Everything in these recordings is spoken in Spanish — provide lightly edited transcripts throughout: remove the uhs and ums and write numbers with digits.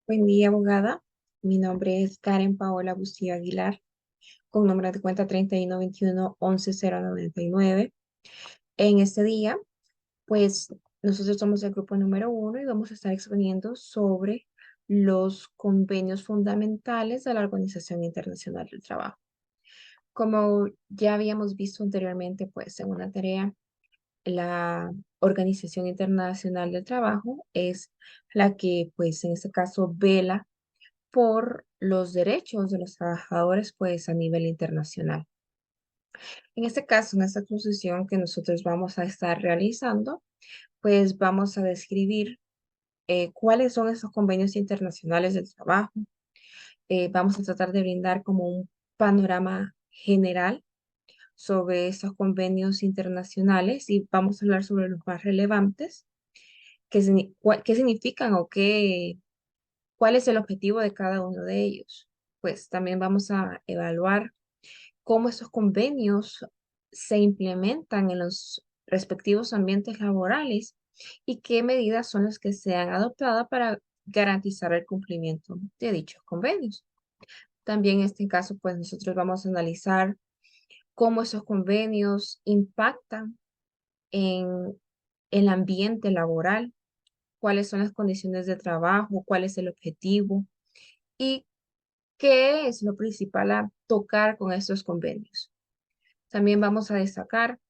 Buen día, abogada. Mi nombre es Karen Paola Bustillo Aguilar, con número de cuenta 3121-11099. En este día, pues nosotros somos el grupo número uno y vamos a estar exponiendo sobre los convenios fundamentales de la Organización Internacional del Trabajo. Como ya habíamos visto anteriormente, pues en una tarea, la Organización Internacional del Trabajo es la que, pues en este caso, vela por los derechos de los trabajadores, pues a nivel internacional. En este caso, en esta exposición que nosotros vamos a estar realizando, pues vamos a describir cuáles son esos convenios internacionales del trabajo. Vamos a tratar de brindar como un panorama general sobre esos convenios internacionales y vamos a hablar sobre los más relevantes, qué significan o cuál es el objetivo de cada uno de ellos. Pues también vamos a evaluar cómo esos convenios se implementan en los respectivos ambientes laborales y qué medidas son las que se han adoptado para garantizar el cumplimiento de dichos convenios. También en este caso, pues nosotros vamos a analizar cómo esos convenios impactan en el ambiente laboral, cuáles son las condiciones de trabajo, cuál es el objetivo y qué es lo principal a tocar con estos convenios. También vamos a destacar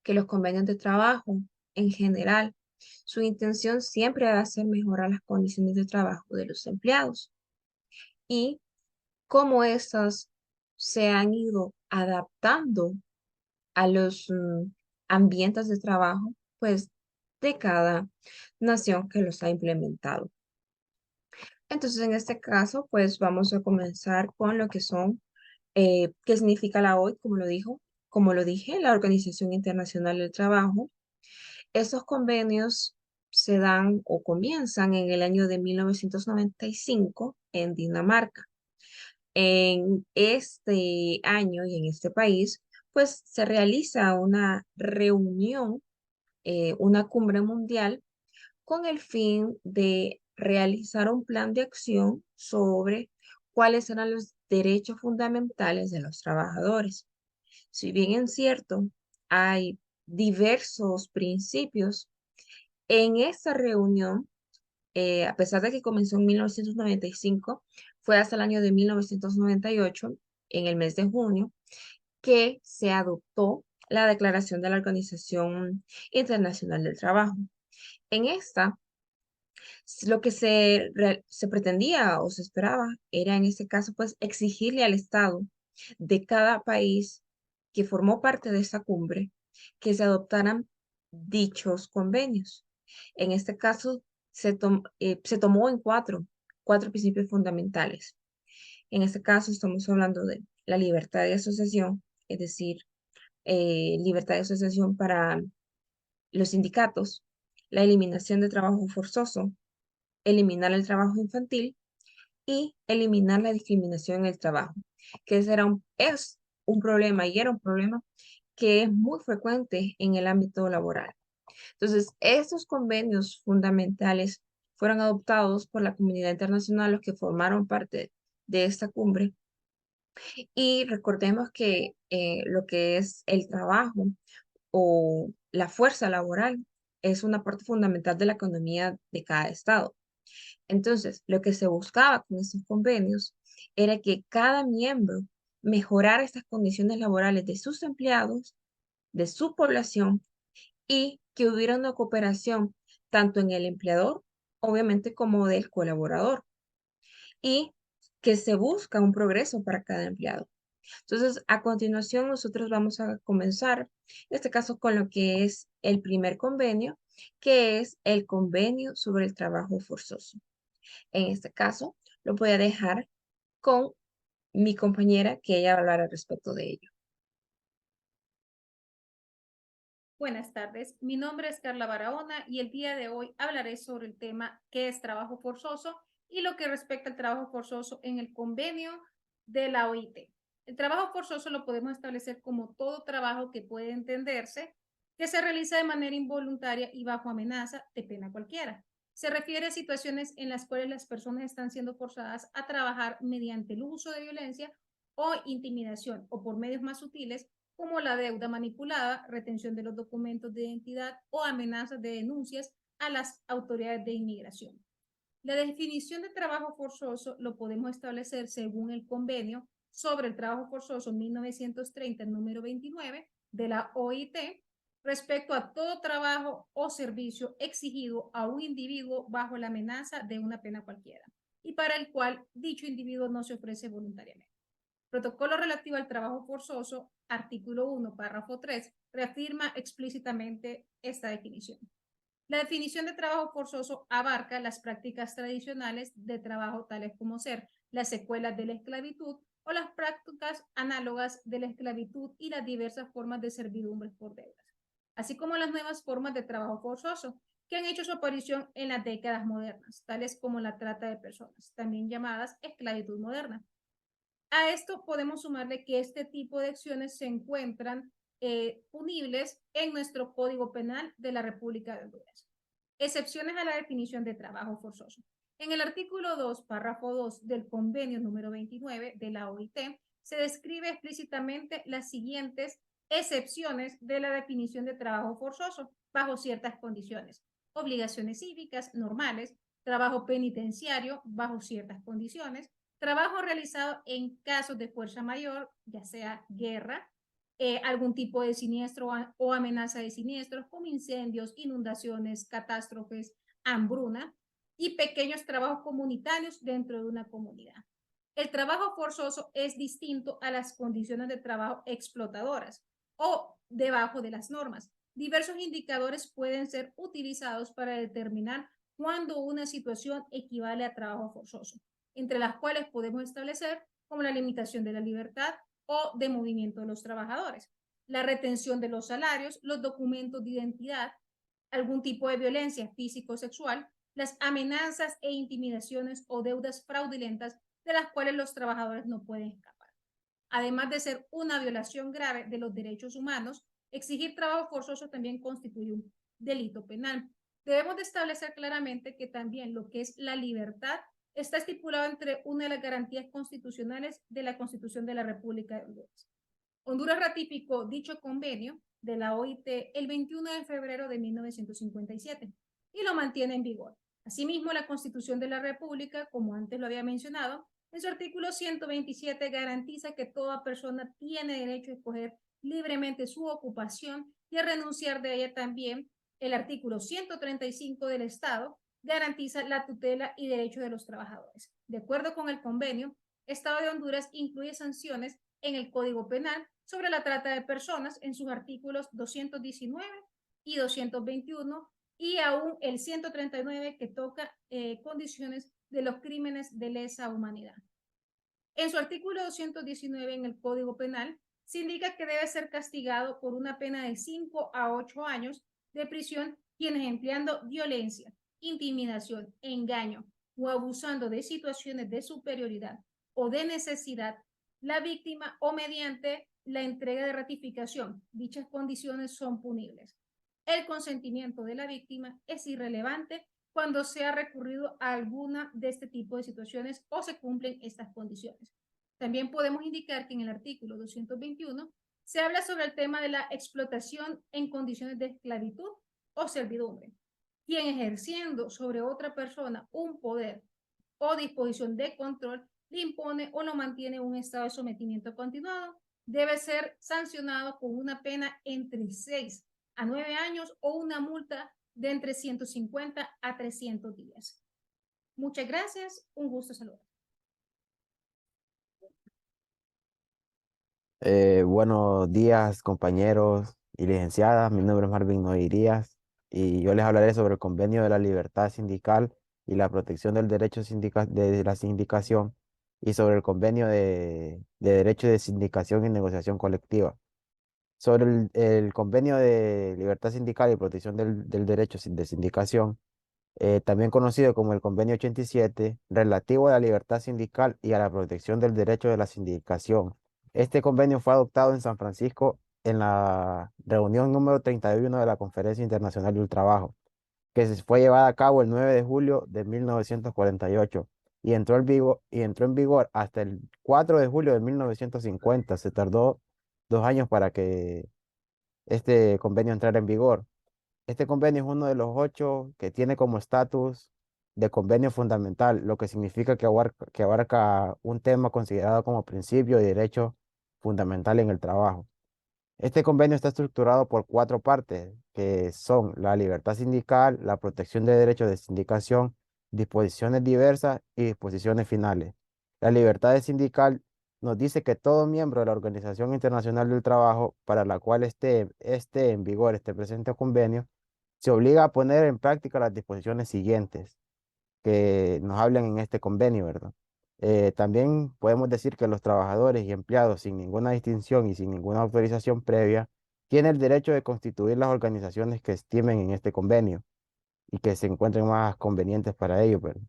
que los convenios de trabajo en general, su intención siempre va a ser mejorar las condiciones de trabajo de los empleados y cómo estas se han ido adaptando a los ambientes de trabajo, pues, de cada nación que los ha implementado. Entonces, en este caso, pues vamos a comenzar con lo que son, qué significa la OIT, como lo dije, la Organización Internacional del Trabajo. Esos convenios se dan o comienzan en el año de 1995 en Dinamarca. En este año y en este país, pues se realiza una reunión, una cumbre mundial con el fin de realizar un plan de acción sobre cuáles eran los derechos fundamentales de los trabajadores. Si bien es cierto, hay diversos principios en esta reunión, a pesar de que comenzó en 1995, fue hasta el año de 1998, en el mes de junio, que se adoptó la Declaración de la Organización Internacional del Trabajo. En esta, lo que se pretendía o se esperaba era en este caso, pues, exigirle al Estado de cada país que formó parte de esta cumbre que se adoptaran dichos convenios. En este caso, se tomó en cuatro principios fundamentales. En este caso, estamos hablando de la libertad de asociación, es decir, libertad de asociación para los sindicatos, la eliminación de trabajo forzoso, eliminar el trabajo infantil y eliminar la discriminación en el trabajo, que es un problema y era un problema que es muy frecuente en el ámbito laboral. Entonces, estos convenios fundamentales fueron adoptados por la comunidad internacional, los que formaron parte de esta cumbre. Y recordemos que lo que es el trabajo o la fuerza laboral es una parte fundamental de la economía de cada estado. Entonces, lo que se buscaba con estos convenios era que cada miembro mejorara estas condiciones laborales de sus empleados, de su población y que hubiera una cooperación tanto en el empleador, obviamente, como del colaborador y que se busca un progreso para cada empleado. Entonces, a continuación, nosotros vamos a comenzar, en este caso, con lo que es el primer convenio, que es el convenio sobre el trabajo forzoso. En este caso, lo voy a dejar con mi compañera que ella va a hablar al respecto de ello. Buenas tardes, mi nombre es Carla Barahona y el día de hoy hablaré sobre el tema qué es trabajo forzoso y lo que respecta al trabajo forzoso en el convenio de la OIT. El trabajo forzoso lo podemos establecer como todo trabajo que puede entenderse que se realiza de manera involuntaria y bajo amenaza de pena cualquiera. Se refiere a situaciones en las cuales las personas están siendo forzadas a trabajar mediante el uso de violencia o intimidación o por medios más sutiles como la deuda manipulada, retención de los documentos de identidad o amenazas de denuncias a las autoridades de inmigración. La definición de trabajo forzoso lo podemos establecer según el convenio sobre el trabajo forzoso 1930, número 29 de la OIT, respecto a todo trabajo o servicio exigido a un individuo bajo la amenaza de una pena cualquiera y para el cual dicho individuo no se ofrece voluntariamente. Protocolo relativo al trabajo forzoso, artículo 1, párrafo 3, reafirma explícitamente esta definición. La definición de trabajo forzoso abarca las prácticas tradicionales de trabajo tales como ser las secuelas de la esclavitud o las prácticas análogas de la esclavitud y las diversas formas de servidumbres por deudas, así como las nuevas formas de trabajo forzoso que han hecho su aparición en las décadas modernas, tales como la trata de personas, también llamadas esclavitud moderna. A esto podemos sumarle que este tipo de acciones se encuentran punibles en nuestro Código Penal de la República de Honduras. Excepciones a la definición de trabajo forzoso. En el artículo 2, párrafo 2 del convenio número 29 de la OIT, se describe explícitamente las siguientes excepciones de la definición de trabajo forzoso bajo ciertas condiciones. Obligaciones cívicas normales, trabajo penitenciario bajo ciertas condiciones, trabajo realizado en casos de fuerza mayor, ya sea guerra, algún tipo de siniestro o amenaza de siniestros, como incendios, inundaciones, catástrofes, hambruna, y pequeños trabajos comunitarios dentro de una comunidad. El trabajo forzoso es distinto a las condiciones de trabajo explotadoras o debajo de las normas. Diversos indicadores pueden ser utilizados para determinar cuándo una situación equivale a trabajo forzoso, entre las cuales podemos establecer como la limitación de la libertad o de movimiento de los trabajadores, la retención de los salarios, los documentos de identidad, algún tipo de violencia físico o sexual, las amenazas e intimidaciones o deudas fraudulentas de las cuales los trabajadores no pueden escapar. Además de ser una violación grave de los derechos humanos, exigir trabajo forzoso también constituye un delito penal. Debemos de establecer claramente que también lo que es la libertad está estipulado entre una de las garantías constitucionales de la Constitución de la República de Honduras. Honduras ratificó dicho convenio de la OIT el 21 de febrero de 1957 y lo mantiene en vigor. Asimismo, la Constitución de la República, como antes lo había mencionado, en su artículo 127 garantiza que toda persona tiene derecho a escoger libremente su ocupación y a renunciar de ella también. El artículo 135 del Estado garantiza la tutela y derechos de los trabajadores. De acuerdo con el convenio, Estado de Honduras incluye sanciones en el Código Penal sobre la trata de personas en sus artículos 219 y 221 y aún el 139 que toca condiciones de los crímenes de lesa humanidad. En su artículo 219 en el Código Penal se indica que debe ser castigado por una pena de 5 a 8 años de prisión quienes empleando violencia, intimidación, engaño o abusando de situaciones de superioridad o de necesidad, la víctima o mediante la entrega de ratificación. Dichas condiciones son punibles. El consentimiento de la víctima es irrelevante cuando se ha recurrido a alguna de este tipo de situaciones o se cumplen estas condiciones. También podemos indicar que en el artículo 221 se habla sobre el tema de la explotación en condiciones de esclavitud o servidumbre. Quien ejerciendo sobre otra persona un poder o disposición de control le impone o lo mantiene en un estado de sometimiento continuado, debe ser sancionado con una pena entre 6 a 9 años o una multa de entre 150 a 300 días. Muchas gracias, un gusto saludar. Buenos días, compañeros y licenciadas. Mi nombre es Marvin Noy Díaz y yo les hablaré sobre el convenio de la libertad sindical y la protección del derecho de la sindicación y sobre el convenio de derecho de sindicación y negociación colectiva. Sobre el convenio de libertad sindical y protección del derecho de sindicación, también conocido como el Convenio 87, relativo a la libertad sindical y a la protección del derecho de la sindicación. Este convenio fue adoptado en San Francisco en la reunión número 31 de la Conferencia Internacional del Trabajo, que se fue llevada a cabo el 9 de julio de 1948 y entró en vigor hasta el 4 de julio de 1950. Se tardó 2 años para que este convenio entrara en vigor. Este convenio es uno de los 8 que tiene como estatus de convenio fundamental, lo que significa que abarca un tema considerado como principio y derecho fundamental en el trabajo. Este convenio está estructurado por 4 partes, que son la libertad sindical, la protección de derechos de sindicación, disposiciones diversas y disposiciones finales. La libertad sindical nos dice que todo miembro de la Organización Internacional del Trabajo, para la cual esté en vigor este presente convenio, se obliga a poner en práctica las disposiciones siguientes que nos hablan en este convenio, ¿verdad? También podemos decir que los trabajadores y empleados, sin ninguna distinción y sin ninguna autorización previa, tienen el derecho de constituir las organizaciones que estimen en este convenio y que se encuentren más convenientes para ellos, ¿verdad?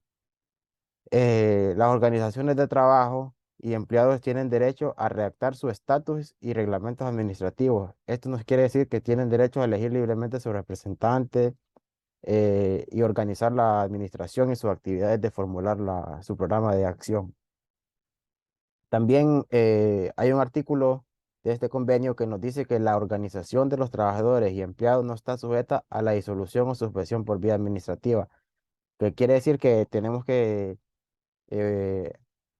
Las organizaciones de trabajo y empleados tienen derecho a redactar su estatus y reglamentos administrativos. Esto nos quiere decir que tienen derecho a elegir libremente su representante, y organizar la administración y sus actividades de formular su programa de acción. También hay un artículo de este convenio que nos dice que la organización de los trabajadores y empleados no está sujeta a la disolución o suspensión por vía administrativa, que quiere decir que tenemos que eh,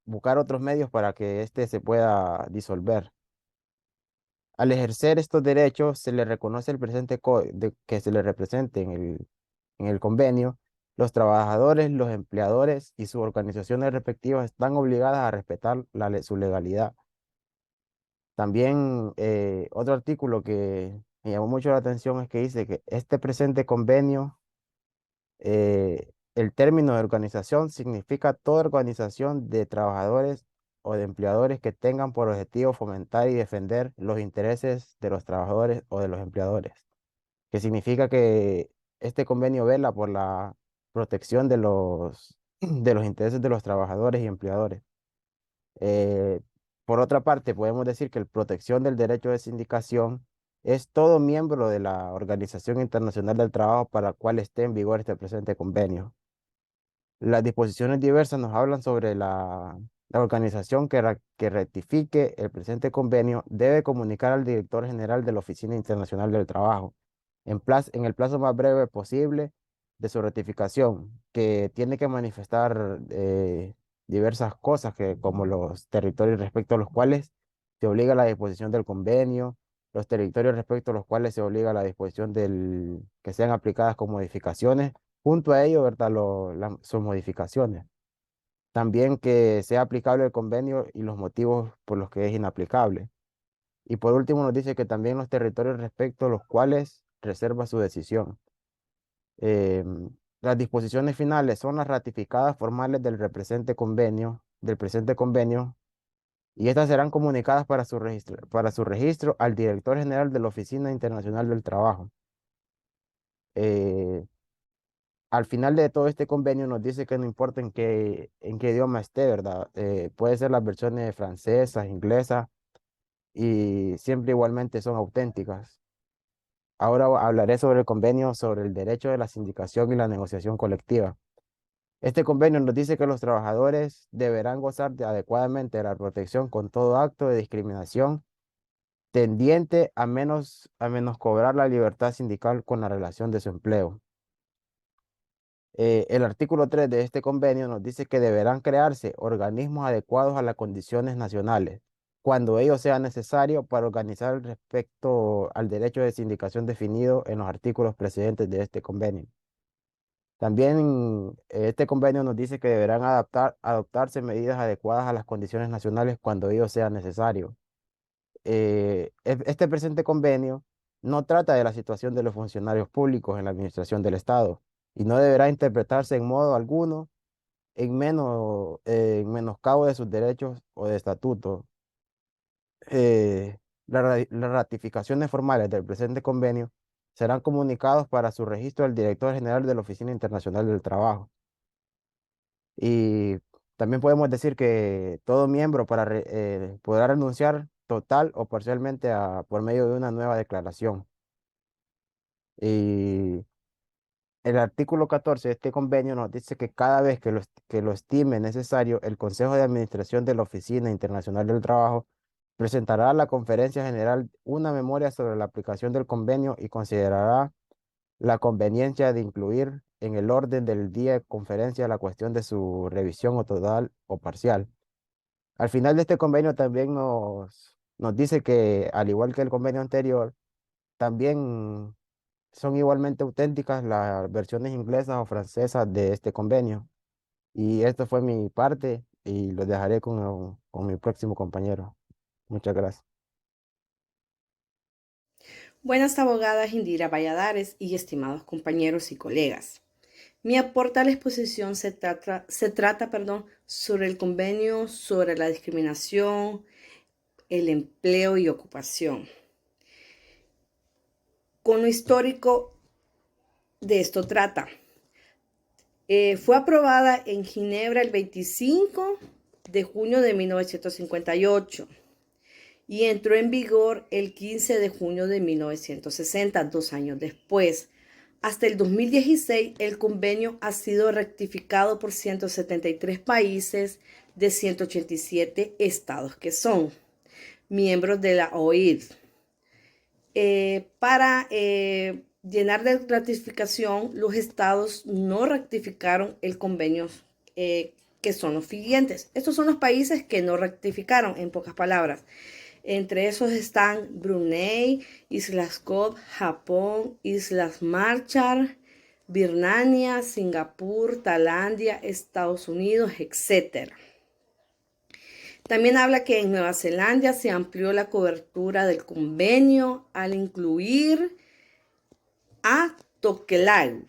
buscar otros medios para que éste se pueda disolver. Al ejercer estos derechos, se le reconoce el que se le represente en el convenio. Los trabajadores, los empleadores y sus organizaciones respectivas están obligadas a respetar su legalidad. También otro artículo que me llamó mucho la atención es que dice que este presente convenio, el término de organización significa toda organización de trabajadores o de empleadores que tengan por objetivo fomentar y defender los intereses de los trabajadores o de los empleadores, que significa que este convenio vela por la protección de de los intereses de los trabajadores y empleadores. Eh, por otra parte, podemos decir que la protección del derecho de sindicación es todo miembro de la Organización Internacional del Trabajo para la cual esté en vigor este presente convenio. Las disposiciones diversas nos hablan sobre la organización que rectifique el presente convenio debe comunicar al director general de la Oficina Internacional del Trabajo en el plazo más breve posible de su ratificación, que tiene que manifestar diversas cosas como los territorios respecto a los cuales se obliga a la disposición del convenio, los territorios respecto a los cuales se obliga a la disposición que sean aplicadas con modificaciones junto a ello, ¿verdad? Sus modificaciones. También que sea aplicable el convenio y los motivos por los que es inaplicable. Y por último nos dice que también los territorios respecto a los cuales reserva su decisión. Las disposiciones finales son las ratificadas formales del presente convenio, y estas serán comunicadas para su registro al director general de la Oficina Internacional del Trabajo. Eh, Al final de todo este convenio nos dice que no importa en qué idioma esté, ¿verdad? Puede ser las versiones francesas, inglesas, y siempre igualmente son auténticas. Ahora hablaré sobre el convenio sobre el derecho de la sindicación y la negociación colectiva. Este convenio nos dice que los trabajadores deberán gozar adecuadamente de la protección con todo acto de discriminación tendiente a menoscobrar la libertad sindical con la relación de su empleo. El artículo 3 de este convenio nos dice que deberán crearse organismos adecuados a las condiciones nacionales, cuando ello sea necesario para organizar respecto al derecho de sindicación definido en los artículos precedentes de este convenio. También este convenio nos dice que deberán adoptarse medidas adecuadas a las condiciones nacionales cuando ello sea necesario. Este presente convenio no trata de la situación de los funcionarios públicos en la administración del Estado y no deberá interpretarse en modo alguno en menoscabo de sus derechos o de estatutos. Las ratificaciones formales del presente convenio serán comunicados para su registro al director general de la Oficina Internacional del Trabajo. Y también podemos decir que todo miembro podrá renunciar total o parcialmente por medio de una nueva declaración. Y El artículo 14 de este convenio nos dice que cada vez que lo estime necesario, el Consejo de Administración de la Oficina Internacional del Trabajo presentará a la Conferencia General una memoria sobre la aplicación del convenio y considerará la conveniencia de incluir en el orden del día de conferencia la cuestión de su revisión o total o parcial. Al final de este convenio también nos dice que, al igual que el convenio anterior, también son igualmente auténticas las versiones inglesas o francesas de este convenio. Y esto fue mi parte y lo dejaré con mi próximo compañero. Muchas gracias. Buenas abogadas Indira Valladares y estimados compañeros y colegas. Mi aporte a la exposición se trata sobre el convenio sobre la discriminación, el empleo y ocupación. Con lo histórico de esto trata. Fue aprobada en Ginebra el 25 de junio de 1958 y entró en vigor el 15 de junio de 1960, 2 años después. Hasta el 2016, el convenio ha sido rectificado por 173 países de 187 estados que son miembros de la OIT. Para llenar de ratificación, los estados no ratificaron el convenio, que son los siguientes. Estos son los países que no ratificaron, en pocas palabras. Entre esos están Brunei, Islas Cook, Japón, Islas Marshall, Birmania, Singapur, Tailandia, Estados Unidos, etc. También habla que en Nueva Zelanda se amplió la cobertura del convenio al incluir a Tokelau.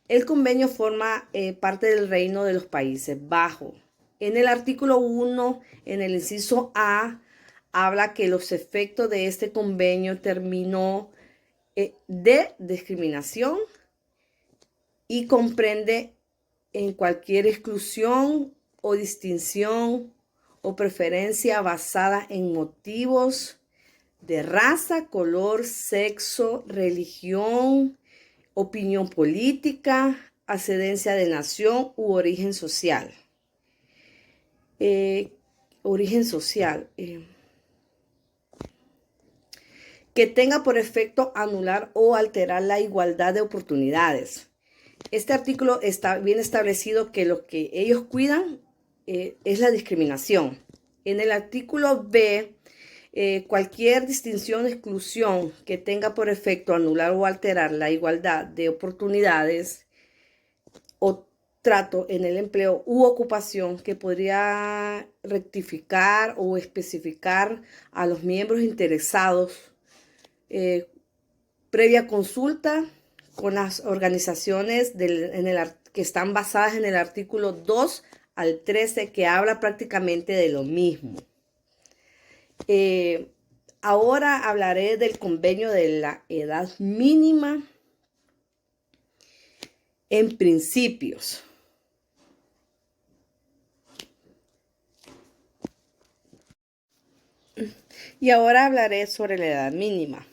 El convenio forma parte del Reino de los Países Bajos. En el artículo 1, en el inciso A, habla que los efectos de este convenio terminó de discriminación y comprende en cualquier exclusión o distinción o preferencia basada en motivos de raza, color, sexo, religión, opinión política, ascendencia de nación u origen social. Que tenga por efecto anular o alterar la igualdad de oportunidades. Este artículo está bien establecido que lo que ellos cuidan es la discriminación. En el artículo B, cualquier distinción o exclusión que tenga por efecto anular o alterar la igualdad de oportunidades o trato en el empleo u ocupación que podría rectificar o especificar a los miembros interesados previa consulta con las organizaciones que están basadas en el artículo 2 al 13, que habla prácticamente de lo mismo. Ahora hablaré del convenio de la edad mínima en principios. Y ahora hablaré sobre la edad mínima.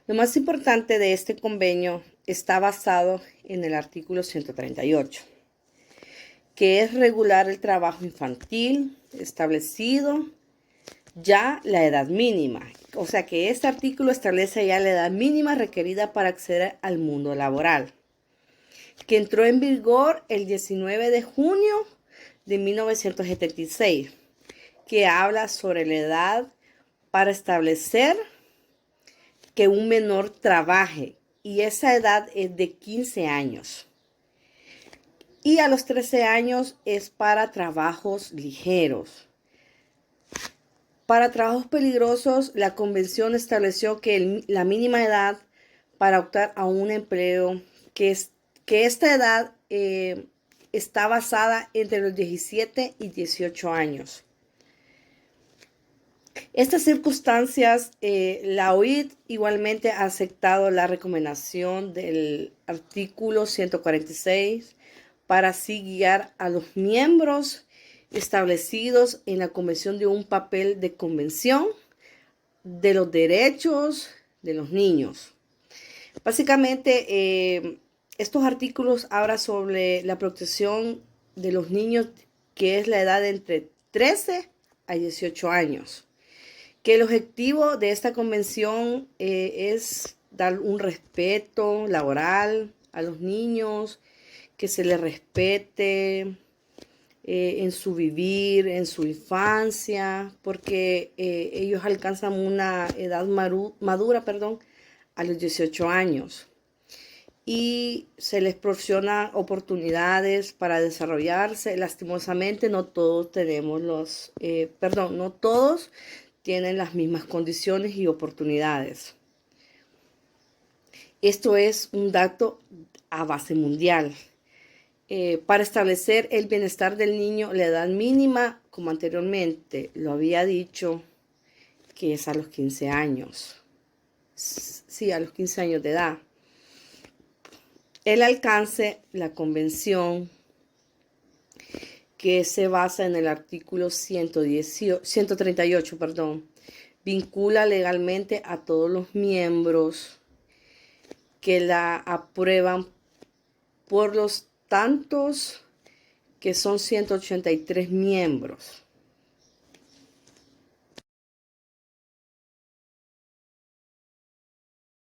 Lo más importante de este convenio está basado en el artículo 138, que es regular el trabajo infantil, establecido ya la edad mínima. O sea que este artículo establece ya la edad mínima requerida para acceder al mundo laboral, que entró en vigor el 19 de junio de 1976, que habla sobre la edad para establecer que un menor trabaje, y esa edad es de 15 años. Y a los 13 años es para trabajos ligeros. Para trabajos peligrosos, la convención estableció que la mínima edad para optar a un empleo, que esta edad está basada entre los 17 y 18 años. Estas circunstancias, la OIT igualmente ha aceptado la recomendación del artículo 146 para así guiar a los miembros establecidos en la Convención de un papel de convención de los derechos de los niños. Básicamente, estos artículos hablan sobre la protección de los niños, que es la edad de entre 13 a 18 años. Que el objetivo de esta convención es dar un respeto laboral a los niños, que se les respete en su vivir, en su infancia, porque ellos alcanzan una edad madura, a los 18 años. Y se les proporciona oportunidades para desarrollarse. Lastimosamente, no todos no todos tienen las mismas condiciones y oportunidades. Esto es un dato a base mundial. Para establecer el bienestar del niño, la edad mínima, como anteriormente lo había dicho, que es a los 15 años. Sí, a los 15 años de edad. El alcance, la convención, que se basa en el artículo 138, vincula legalmente a todos los miembros que la aprueban por los tantos que son 183 miembros.